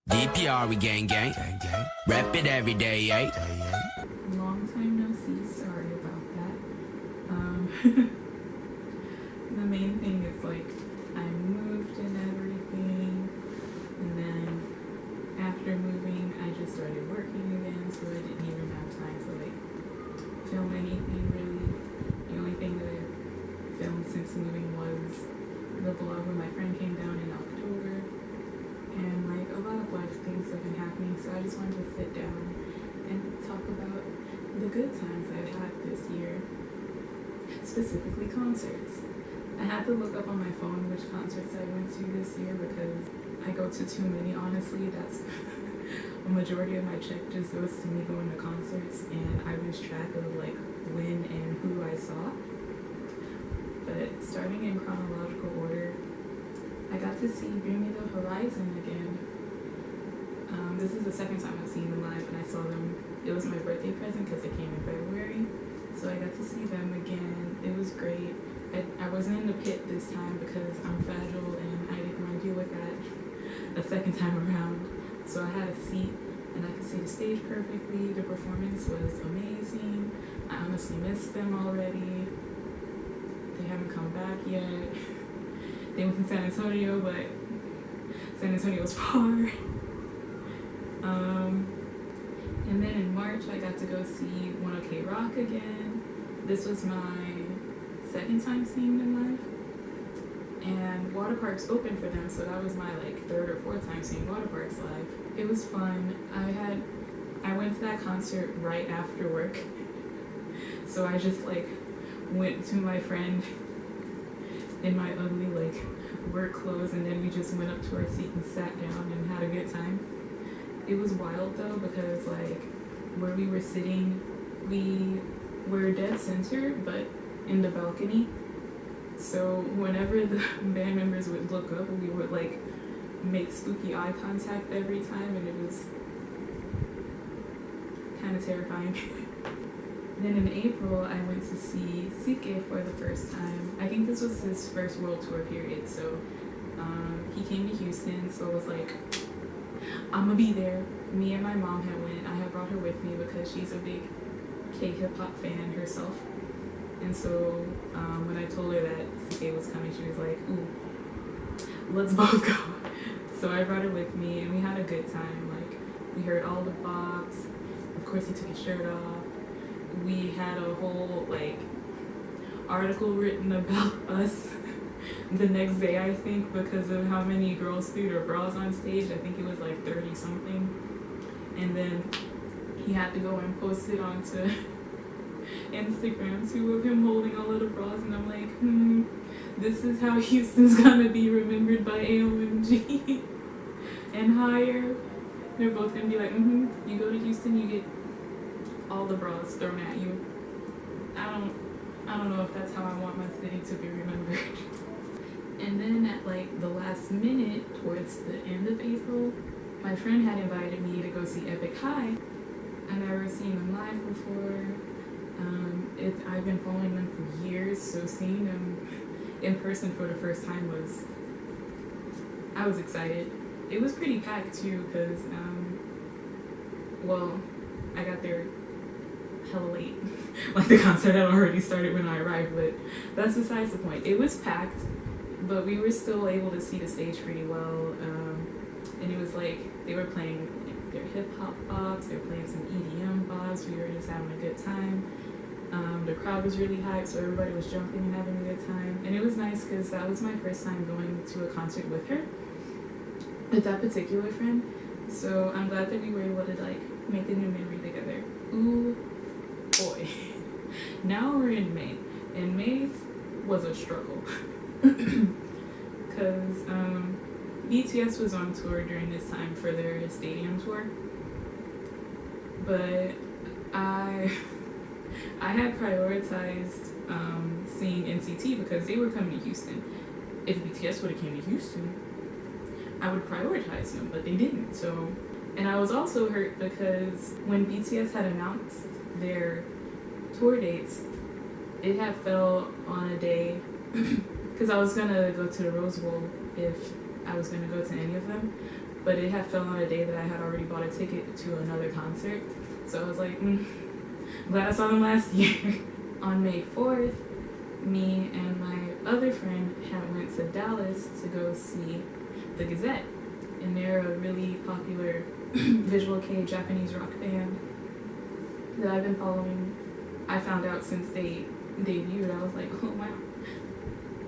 DPR, we gang gang. Rap it every day, eh? Long time no see. Sorry about that. The main thing is like I moved and everything, and then after moving, I just started working again, so I didn't even have time to like film anything really. The only thing that I filmed since moving was the vlog when my friend came down in October. And like a lot of life things have been happening, so I just wanted to sit down and talk about the good times I've had this year, specifically concerts. I had to look up on my phone which concerts I went to this year because I go to too many, honestly. That's a majority of my check just goes to me going to concerts, and I lose track of like when and who I saw. But starting in chronological order, I got to see Bring Me the Horizon again. This is the second time I've seen them live, and I saw them. It was my birthday present because it came in February, so I got to see them again. It was great. I wasn't in the pit this time because I'm fragile and I didn't want to deal with that a second time around. So I had a seat and I could see the stage perfectly. The performance was amazing. I honestly missed them already. They haven't come back yet. They went in San Antonio, but San Antonio's far. And then in March, I got to go see 1OK Rock again. This was my second time seeing them live. And Water Parks opened for them, so that was my like third or fourth time seeing Water Parks live. It was fun. I went to that concert right after work. So I just like went to my friend in my ugly like work clothes, and then we just went up to our seat and sat down and had a good time. It was wild though because like where we were sitting, we were dead center but in the balcony. So whenever the band members would look up, we would like make spooky eye contact every time, and it was kind of terrifying. Then in April, I went to see CK for the first time. I think this was his first world tour period, so he came to Houston, so I was like, I'm gonna be there. Me and my mom had went. I had brought her with me because she's a big K-hip-hop fan herself. And so when I told her that CK was coming, she was like, ooh, let's both go. So I brought her with me, and we had a good time. Like, we heard all the bops. Of course, he took his shirt off. We had a whole like article written about us the next day, I think, because of how many girls threw their bras on stage. I think it was like 30 something, and then he had to go and post it onto Instagram too, of him holding all of the bras, and I'm like, this is how Houston's gonna be remembered by AOMG and higher. They're both gonna be like, you go to Houston, you get all the bras thrown at you. I don't know if that's how I want my city to be remembered. And then at like the last minute, towards the end of April, my friend had invited me to go see Epic High. I've never seen them live before. I've been following them for years, so seeing them in person for the first time I was excited. It was pretty packed too, because I got there hella late. Like the concert had already started when I arrived, but that's besides the point. It was packed, but we were still able to see the stage pretty well. And it was like they were playing their hip hop bops, they were playing some EDM bops. We were just having a good time. The crowd was really hyped, so everybody was jumping and having a good time. And it was nice because that was my first time going to a concert with her, with that particular friend. So I'm glad that we were able to like make a new memory together. Ooh boy. Now we're in May, and May was a struggle because BTS was on tour during this time for their stadium tour, but I had prioritized seeing NCT because they were coming to Houston. If BTS would have came to Houston, I would prioritize them, but they didn't. So, and I was also hurt because when BTS had announced their tour dates, it had fell on a day because I was gonna go to the Rose Bowl if I was gonna go to any of them, but it had fell on a day that I had already bought a ticket to another concert. So I was like, glad I saw them last year. On May 4th, me and my other friend had went to Dallas to go see the Gazette, and they're a really popular visual kei Japanese rock band that I've been following. I found out since they debuted. I was like, oh wow,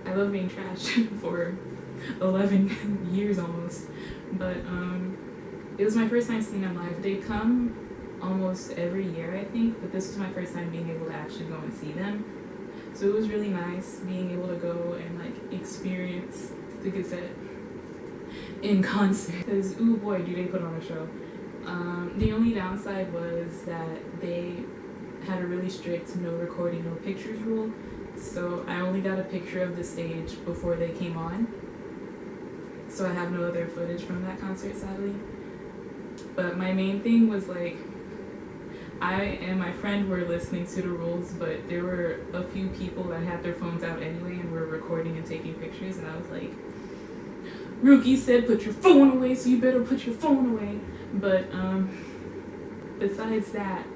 I love being trashed for 11 years almost. But it was my first time seeing them live. They come almost every year, I think, but this was my first time being able to actually go and see them. So it was really nice being able to go and like experience the Gazette in concert. Because ooh boy, do they put on a show. The only downside was that they had a really strict no recording, no pictures rule. So I only got a picture of the stage before they came on. So I have no other footage from that concert, sadly. But my main thing was like, I and my friend were listening to the rules, but there were a few people that had their phones out anyway and were recording and taking pictures, and I was like, Rookie said put your phone away, so you better put your phone away. But besides that,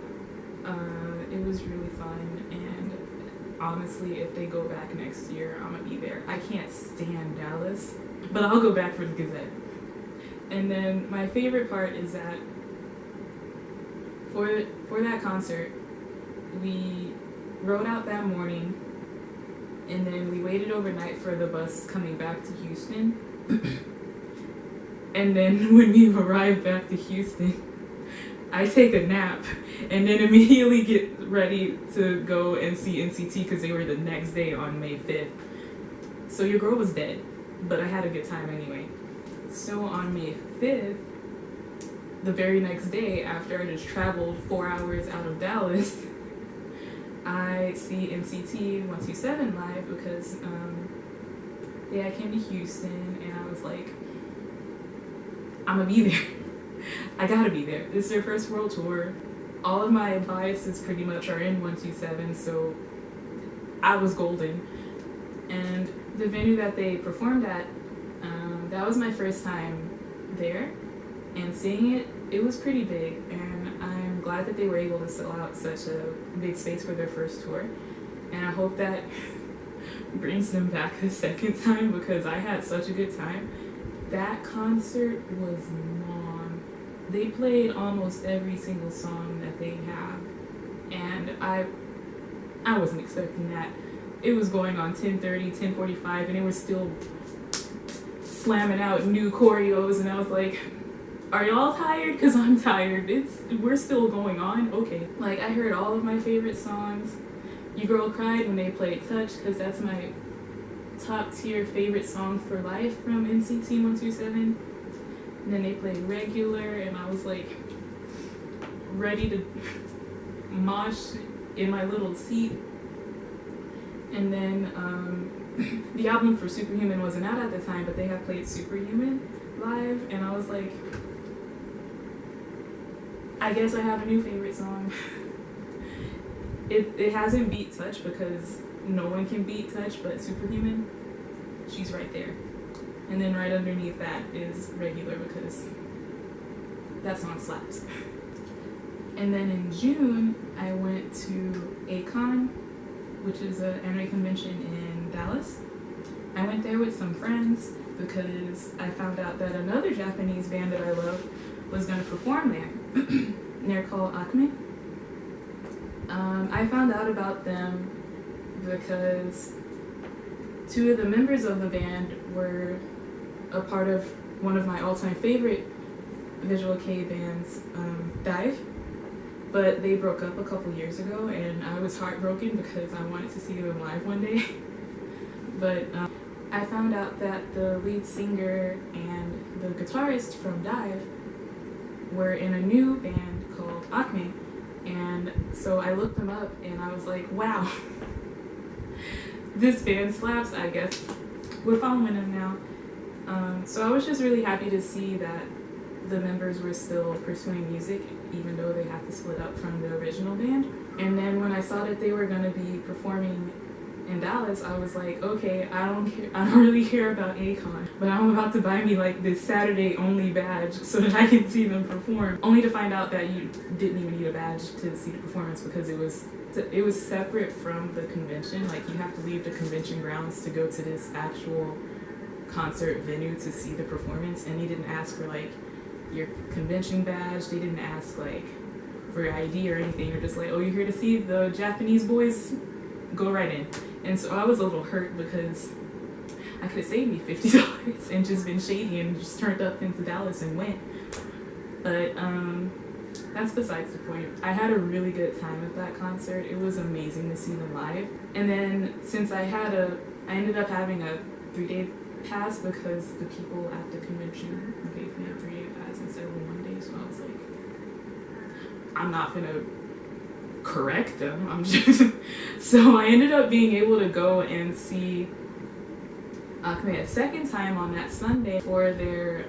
it was really fun, and honestly, if they go back next year, I'm gonna be there. I can't stand Dallas, but I'll go back for the Gazette. And then my favorite part is that for that concert, we rode out that morning, and then we waited overnight for the bus coming back to Houston. And then when we arrived back to Houston, I take a nap and then immediately get ready to go and see NCT because they were the next day on May 5th. So your girl was dead, but I had a good time anyway. So on May 5th, the very next day after I just traveled 4 hours out of Dallas, I see NCT 127 live because I came to Houston and I was like, I'm gonna be there. I gotta be there. This is their first world tour. All of my biases pretty much are in 127, so I was golden. And the venue that they performed at, that was my first time there, and seeing it was pretty big, and I'm glad that they were able to sell out such a big space for their first tour, and I hope that brings them back a second time because I had such a good time. That concert was long. They played almost every single song that they have, and I wasn't expecting that. It was going on 10:30, 10:45, and it was still slamming out new choreos, and I was like, are y'all tired? Because I'm tired. We're still going on. Okay. Like, I heard all of my favorite songs. Your girl cried when they played Touch because that's my top tier favorite song for life from NCT 127. And then they played Regular, and I was like ready to mosh in my little seat. And then the album for Superhuman wasn't out at the time, but they had played Superhuman live, and I was like, I guess I have a new favorite song. It hasn't beat Touch because no one can beat Touch, but Superhuman, she's right there. And then right underneath that is Regular because that song slaps. And then in June, I went to A-Kon, which is an anime convention in Dallas. I went there with some friends because I found out that another Japanese band that I love was going to perform there. And they're called Acme. I found out about them because two of the members of the band were a part of one of my all-time favorite visual kei bands, Dive. But they broke up a couple years ago, and I was heartbroken because I wanted to see them live one day. But I found out that the lead singer and the guitarist from Dive were in a new band called Acme, and so I looked them up and I was like, wow, this band slaps, I guess. We're following them now. So I was just really happy to see that the members were still pursuing music even though they had to split up from the original band. And then when I saw that they were going to be performing in Dallas, I was like, okay, I don't really care about Akon, but I'm about to buy me like this Saturday only badge so that I can see them perform. Only to find out that you didn't even need a badge to see the performance because it was separate from the convention. Like, you have to leave the convention grounds to go to this actual concert venue to see the performance, and they didn't ask for like your convention badge. They didn't ask like for your ID or anything. You're just like, oh, you're here to see the Japanese boys? Go right in. And so I was a little hurt because I could have saved me $50 and just been shady and just turned up into Dallas and went. But that's besides the point. I had a really good time at that concert. It was amazing to see them live. And then since I ended up having a 3-day pass because the people at the convention gave me a 3-day pass instead of a 1-day. So I was like, I'm not gonna correct them. I'm just so I ended up being able to go and see Akme a second time on that Sunday for their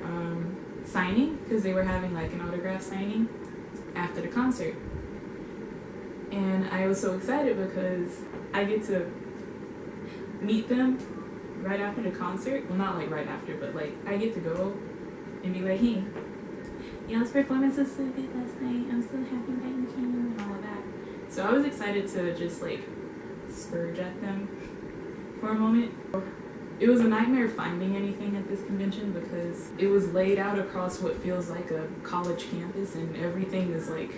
signing, because they were having like an autograph signing after the concert. And I was so excited because I get to meet them right after the concert. Well, not like right after, but like I get to go and be like, hey, y'all's performance was so good last night. I'm so happy that you came and all of that. So I was excited to just like spurge at them for a moment. It was a nightmare finding anything at this convention because it was laid out across what feels like a college campus, and everything is like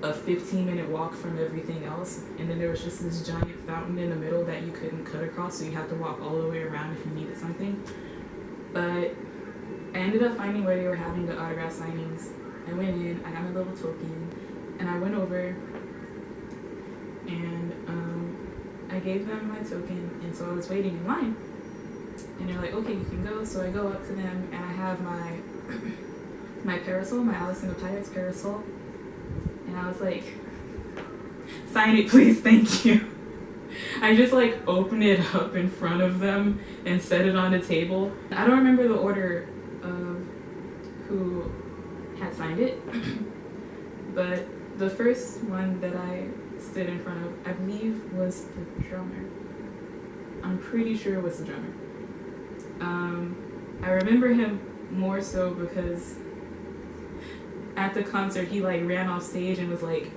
a 15-minute walk from everything else. And then there was just this giant fountain in the middle that you couldn't cut across, so you had to walk all the way around if you needed something. But I ended up finding where they were having the autograph signings. I went in, I got my little token, and I went over and I gave them my token, and so I was waiting in line. And they're like, okay, you can go. So I go up to them, and I have my my parasol, my Alice in the Pirates parasol. And I was like, sign it, please, thank you. I just like opened it up in front of them and set it on the table. I don't remember the order of who had signed it, but the first one that I stood in front of, I believe, was the drummer. I'm pretty sure it was the drummer. I remember him more so because at the concert he like ran off stage and was like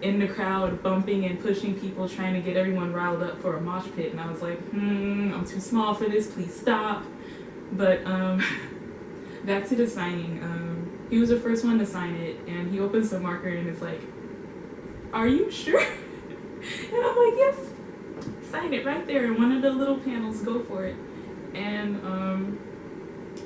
in the crowd bumping and pushing people, trying to get everyone riled up for a mosh pit, and I was like, I'm too small for this, please stop. But back to the signing. He was the first one to sign it, and he opens the marker and is like, are you sure? And I'm like, yes, sign it right there in one of the little panels, go for it. And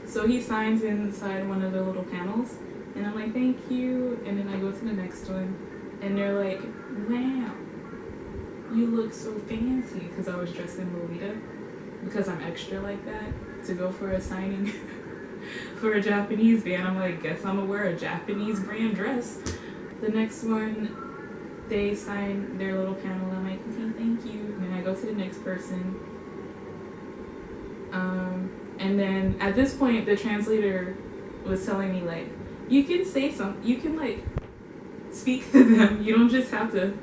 so he signs inside one of the little panels, and I'm like, thank you. And then I go to the next one, and they're like, wow, you look so fancy, because I was dressed in Lolita, because I'm extra like that, to go for a signing for a Japanese band. I'm like, guess I'm gonna wear a Japanese brand dress. The next one, they sign their little panel, and I'm like, okay, thank you. And then I go to the next person. And then at this point, the translator was telling me, like, you can say something, you can like speak to them, you don't just have to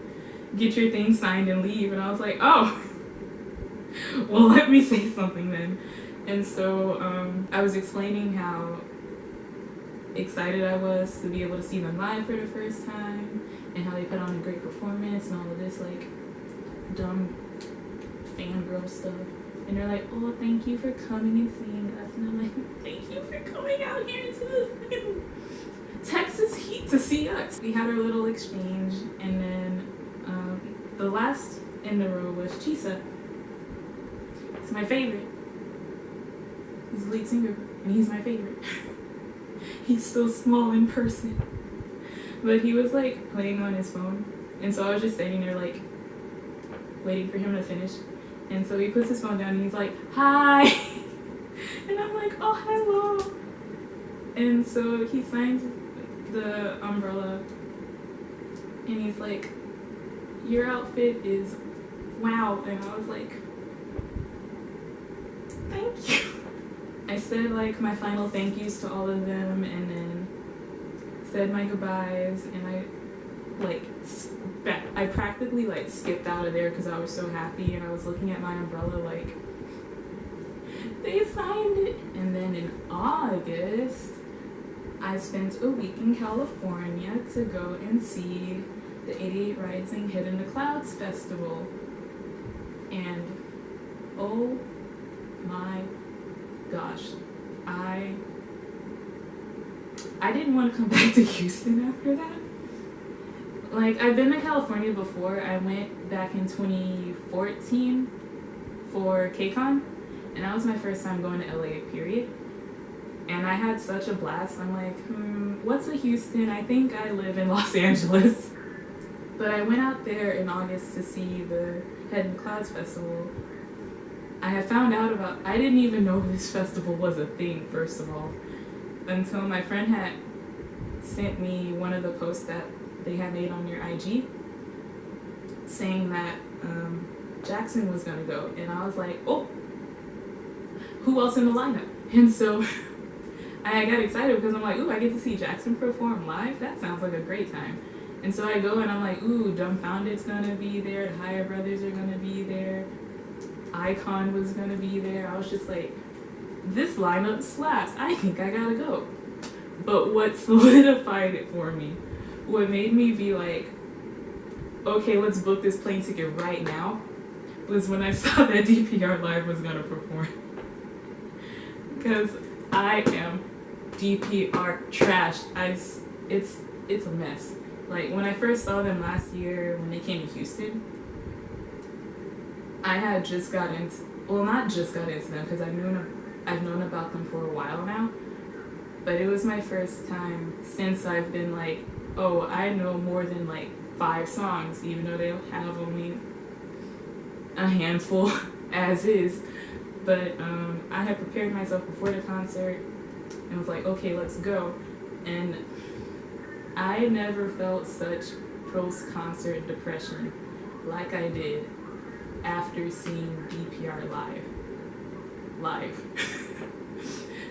get your thing signed and leave. And I was like, oh, well, let me say something then. And so I was explaining how excited I was to be able to see them live for the first time, and how they put on a great performance and all of this like dumb fangirl stuff. And they're like, oh, thank you for coming and seeing us. And I'm like, thank you for coming out here into the Texas heat to see us. We had our little exchange, and then the last in the row was Chisa. He's my favorite. He's the lead singer, and he's my favorite. He's so small in person. But he was like playing on his phone, and so I was just sitting there like waiting for him to finish. And so he puts his phone down and he's like, hi. And I'm like, oh, hello. And so he signs the umbrella, and he's like, your outfit is wow. And I was like, thank you. I said like my final thank yous to all of them, and then said my goodbyes, and I like spat I practically like skipped out of there because I was so happy, and I was looking at my umbrella like, they signed it. And then in August, I spent a week in California to go and see the 88 Rising Hid in the Clouds Festival. And oh my gosh, I didn't want to come back to Houston after that. Like, I've been to California before. I went back in 2014 for KCON, and that was my first time going to LA, period. And I had such a blast. I'm like, what's a Houston? I think I live in Los Angeles. But I went out there in August to see the Head in Clouds Festival. I had found out about, I didn't even know this festival was a thing, first of all, until my friend had sent me one of the posts that they had made on your IG saying that Jackson was gonna go. And I was like, oh, who else in the lineup? And so I got excited because I'm like, ooh, I get to see Jackson perform live? That sounds like a great time. And so I go and I'm like, ooh, Dumbfounded's gonna be there, the Higher Brothers are gonna be there, Icon was gonna be there. I was just like, this lineup slaps. I think I gotta go. But what solidified it for me, what made me be like, okay, let's book this plane ticket right now, was when I saw that DPR Live was gonna perform. Because I am DPR trash. It's a mess. Like, when I first saw them last year when they came to Houston, I had just got into, well, not just got into them because I've known about them for a while now, but it was my first time since I've been like, oh, I know more than like 5 songs, even though they have only a handful as is. But I had prepared myself before the concert and was like, okay, let's go. And I never felt such post-concert depression like I did after seeing DPR live.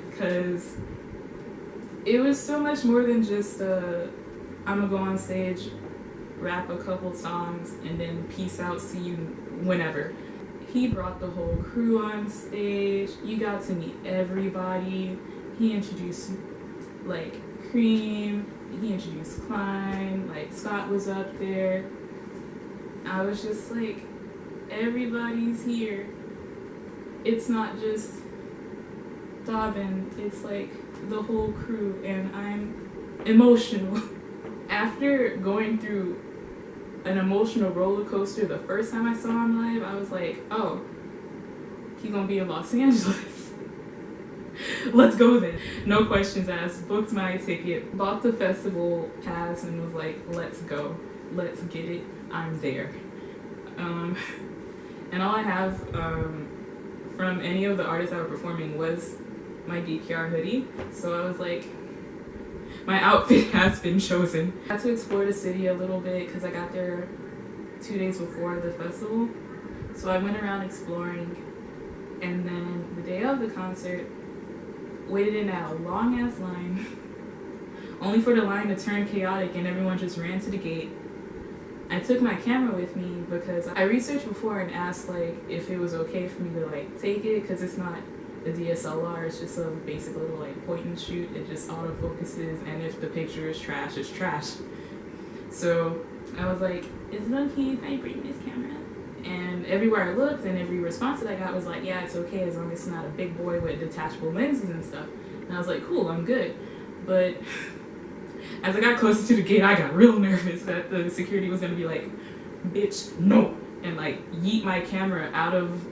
Because it was so much more than just I'm gonna go on stage, rap a couple songs, and then peace out, see you whenever. He brought the whole crew on stage. You got to meet everybody. He introduced like Cream, he introduced Klein, like Scott was up there. I was just like, everybody's here. It's not just Dobbin, it's like the whole crew, and I'm emotional. After going through an emotional roller coaster the first time I saw him live, I was like, oh, he's gonna be in Los Angeles. Let's go then. No questions asked. Booked my ticket, bought the festival pass, and was like, let's go. Let's get it. I'm there. And all I have from any of the artists that were performing was my DPR hoodie. So I was like, my outfit has been chosen. I had to explore the city a little bit because I got there 2 days before the festival. So I went around exploring, and then the day of the concert, waited in a long ass line, only for the line to turn chaotic and everyone just ran to the gate. I took my camera with me because I researched before and asked like if it was okay for me to like take it, because it's not a DSLR, it's just a basic little like point and shoot. It just auto focuses, and if the picture is trash, it's trash. So I was like, is it okay if I bring this camera? And everywhere I looked and every response that I got was like, yeah, it's okay as long as it's not a big boy with detachable lenses and stuff. And I was like, cool, I'm good. But as I got closer to the gate, I got real nervous that the security was gonna be like, bitch, no, and like yeet my camera out of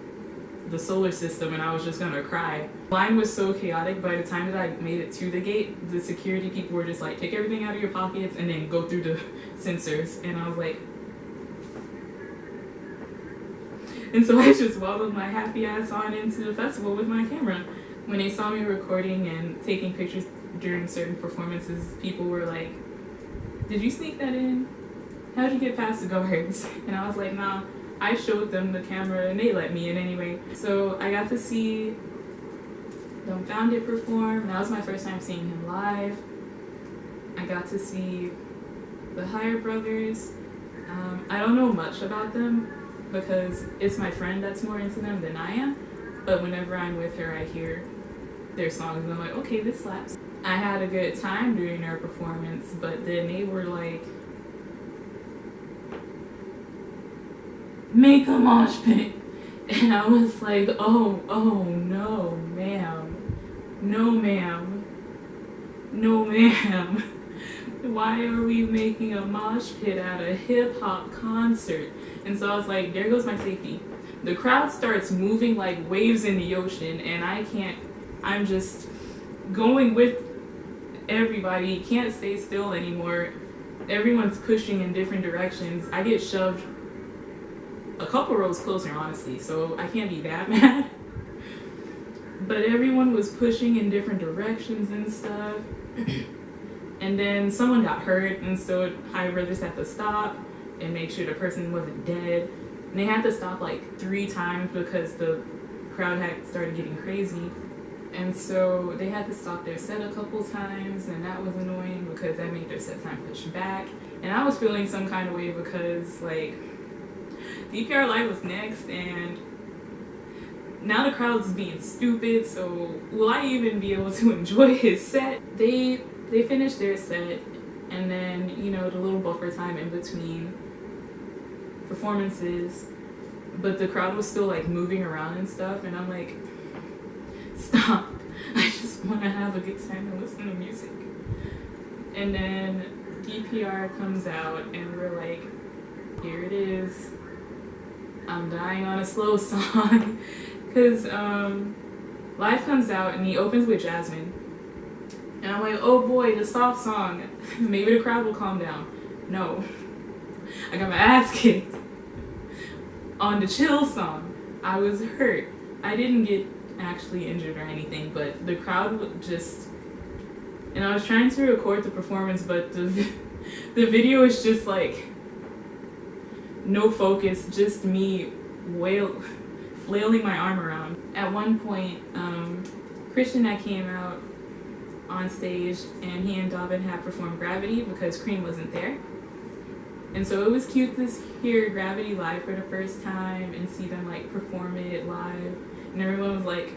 the solar system, and I was just gonna cry. Line was so chaotic. By the time that I made it to the gate, the security people were just like, take everything out of your pockets and then go through the sensors. And I was like, and so I just wallowed my happy ass on into the festival with my camera. When they saw me recording and taking pictures during certain performances, people were like, did you sneak that in? How'd you get past the guards? And I was like, nah, I showed them the camera and they let me in anyway. So I got to see Dumbfounded perform. That was my first time seeing him live. I got to see the Higher Brothers. I don't know much about them because it's my friend that's more into them than I am. But whenever I'm with her, I hear their songs and I'm like, okay, this slaps. I had a good time during their performance, but then they were like, make a mosh pit. And I was like, oh no, ma'am. No, ma'am. No, ma'am. Why are we making a mosh pit at a hip hop concert? And so I was like, there goes my safety. The crowd starts moving like waves in the ocean, and I'm just going with everybody, can't stay still anymore. Everyone's pushing in different directions. I get shoved a couple rows closer, honestly, so I can't be that mad. But everyone was pushing in different directions and stuff. And then someone got hurt, and so High Brothers had to stop and make sure the person wasn't dead. And they had to stop like 3 times because the crowd had started getting crazy. And so they had to stop their set a couple times, and that was annoying because that made their set time push back. And I was feeling some kind of way because like DPR Live was next, and now the crowd's being stupid, so will I even be able to enjoy his set? They finished their set, and then, you know, the little buffer time in between performances, but the crowd was still like moving around and stuff, and I'm like, stop. I just want to have a good time and listen to music. And then DPR comes out, and we're like, here it is. I'm dying on a slow song. Because Live comes out, and he opens with Jasmine. And I'm like, oh boy, the soft song. Maybe the crowd will calm down. No. I got my ass kicked. On the chill song, I was hurt. I didn't get actually injured or anything, but the crowd would just... And I was trying to record the performance, but the video is just like... no focus, just me flailing my arm around. At one point, Christian that came out on stage, and he and Dobbin had performed Gravity because Cream wasn't there. And so it was cute to hear Gravity live for the first time and see them like perform it live. And everyone was like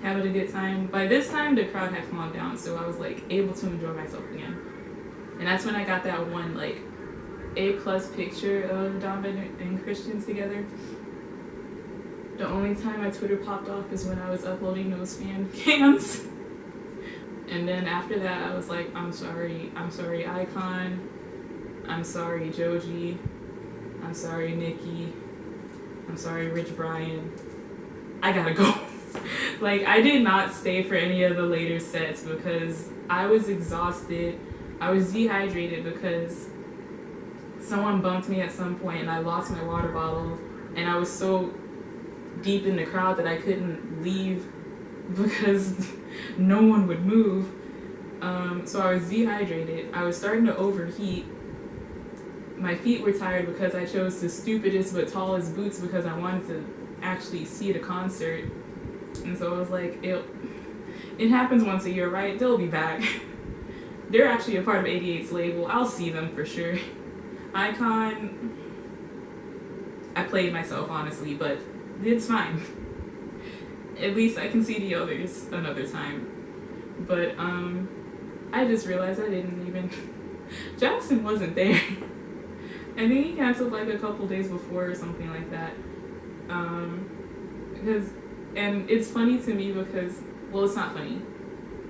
having a good time. By this time, the crowd had calmed down, so I was like able to enjoy myself again. And that's when I got that one like A+ picture of Dobbin and Christian together. The only time my Twitter popped off is when I was uploading those fan cams. And then after that, I was like, I'm sorry iKON, I'm sorry Joji, I'm sorry Nikki, I'm sorry Rich Brian, I gotta go. Like, I did not stay for any of the later sets because I was exhausted. I was dehydrated because someone bumped me at some point and I lost my water bottle, and I was so deep in the crowd that I couldn't leave because no one would move. So I was dehydrated. I was starting to overheat. My feet were tired because I chose the stupidest but tallest boots because I wanted to actually see the concert. And so I was like, it happens once a year, right? They'll be back. They're actually a part of 88's label. I'll see them for sure. iKON, I played myself, honestly, but it's fine. At least I can see the others another time. But I just realized I didn't even... Jackson wasn't there. I think he canceled like a couple days before or something like that. And it's funny to me because, well, it's not funny.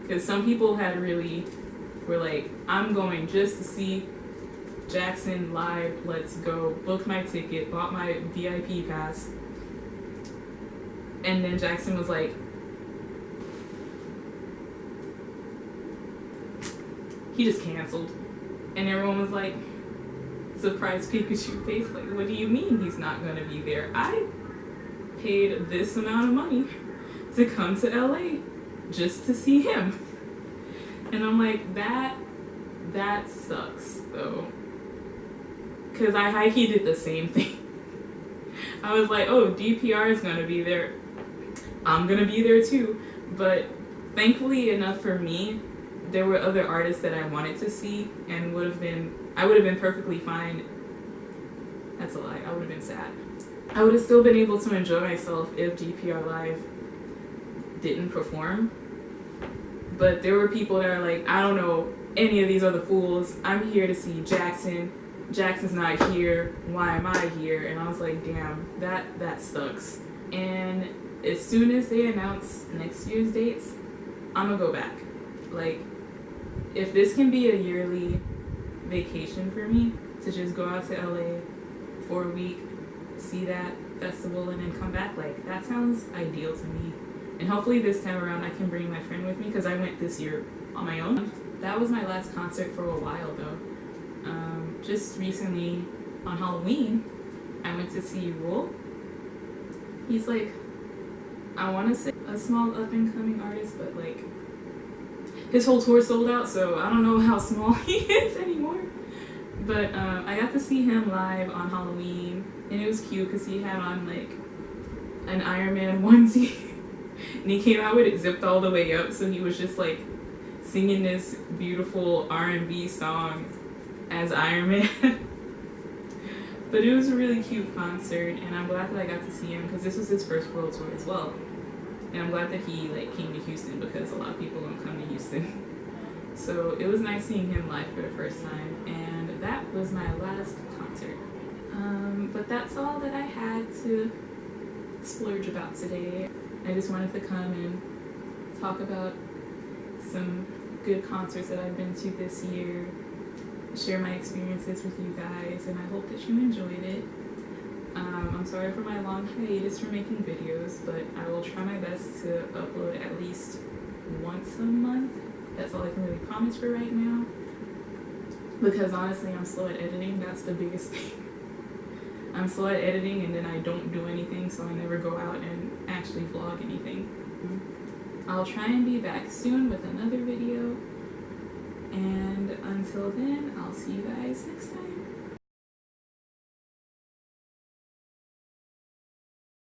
Because some people were like, I'm going just to see Jackson live, let's go. Booked my ticket, bought my VIP pass. And then Jackson was like, he just canceled. And everyone was like, surprised Pikachu face, like, what do you mean he's not gonna be there? I paid this amount of money to come to LA just to see him. And I'm like, that sucks though. Cause I high-key did the same thing. I was like, oh, DPR is gonna be there. I'm gonna be there too. But thankfully enough for me, there were other artists that I wanted to see and I would have been perfectly fine That's a lie. I would have been sad. I would have still been able to enjoy myself if GPR Live didn't perform. But there were people that are like, I don't know any of these other fools. I'm here to see Jackson. Jackson's not here. Why am I here? And I was like, damn, that sucks. And as soon as they announce next year's dates, I'm gonna go back. Like, if this can be a yearly vacation for me to just go out to LA for a week, see that festival, and then come back, like, that sounds ideal to me. And hopefully this time around I can bring my friend with me, because I went this year on my own. That was my last concert for a while though. Just recently on Halloween, I went to see Rule. He's like, I want to say a small up and coming artist, but like his whole tour sold out, so I don't know how small he is anymore. But I got to see him live on Halloween, and it was cute because he had on like an Iron Man onesie, and he came out with it zipped all the way up, so he was just like singing this beautiful R&B song as Iron Man. But it was a really cute concert, and I'm glad that I got to see him because this was his first world tour as well. And I'm glad that he like came to Houston because a lot of people don't come to Houston. So it was nice seeing him live for the first time, and that was my last concert. But that's all that I had to splurge about today. I just wanted to come and talk about some good concerts that I've been to this year, share my experiences with you guys, and I hope that you enjoyed it. I'm sorry for my long hiatus for making videos, but I will try my best to upload at least once a month. That's all I can really promise for right now, because honestly I'm slow at editing. That's the biggest thing. I'm slow at editing, and then I don't do anything, so I never go out and actually vlog anything. I'll try and be back soon with another video, and until then, I'll see you guys next time.